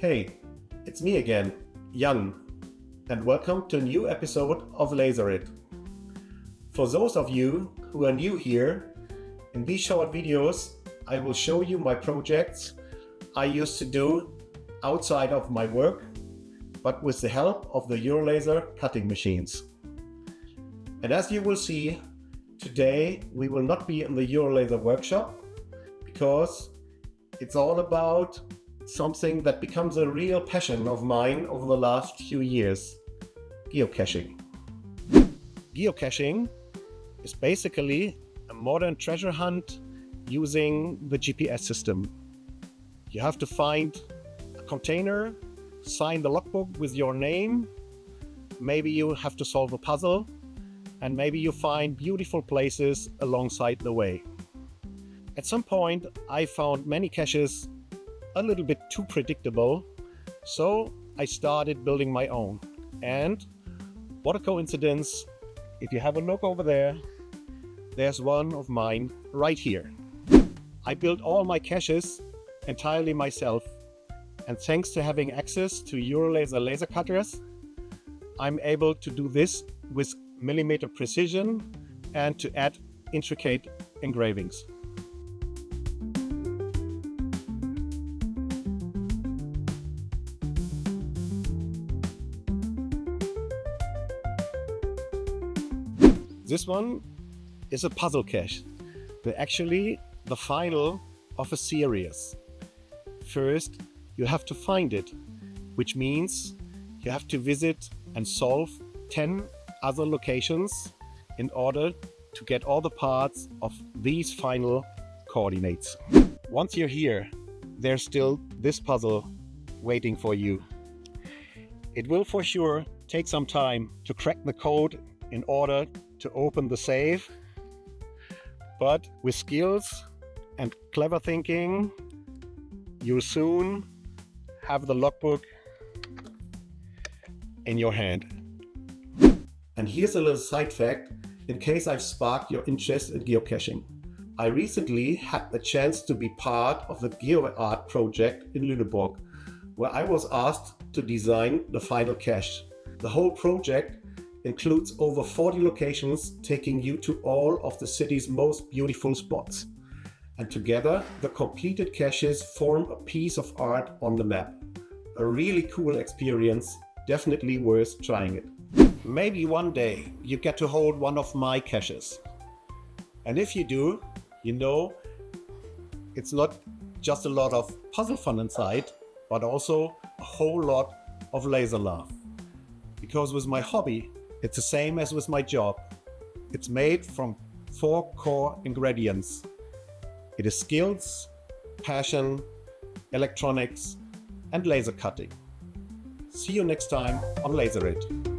Hey, it's me again, Jan, and welcome to a new episode of LaserIt. For those of you who are new here, in these short videos I will show you my projects I used to do outside of my work, but with the help of the eurolaser cutting machines. And as you will see, today we will not be in the eurolaser workshop because it's all about something that becomes a real passion of mine over the last few years: geocaching. Geocaching is basically a modern treasure hunt using the GPS system. You have to find a container, sign the logbook with your name, maybe you have to solve a puzzle, and maybe you find beautiful places alongside the way. At some point I found many caches a little bit too predictable, so I started building my own. And what a coincidence, if you have a look over there, there's one of mine right here. I built all my caches entirely myself, and thanks to having access to eurolaser laser cutters, I'm able to do this with millimeter precision and to add intricate engravings. This one is a puzzle cache. They're actually the final of a series. First, you have to find it, which means you have to visit and solve 10 other locations in order to get all the parts of these final coordinates. Once you're here, there's still this puzzle waiting for you. It will for sure take some time to crack the code in order to open the safe, but with skills and clever thinking, you'll soon have the logbook in your hand. And here's a little side fact in case I've sparked your interest in geocaching. I recently had the chance to be part of the GeoArt project in Lüneburg, where I was asked to design the final cache. The whole project includes over 40 locations, taking you to all of the city's most beautiful spots. And together, the completed caches form a piece of art on the map. A really cool experience, definitely worth trying it. Maybe one day you get to hold one of my caches. And if you do, you know it's not just a lot of puzzle fun inside, but also a whole lot of laser love. Because with my hobby, it's the same as with my job. It's made from 4 core ingredients. It is skills, passion, electronics, and laser cutting. See you next time on LaserIt.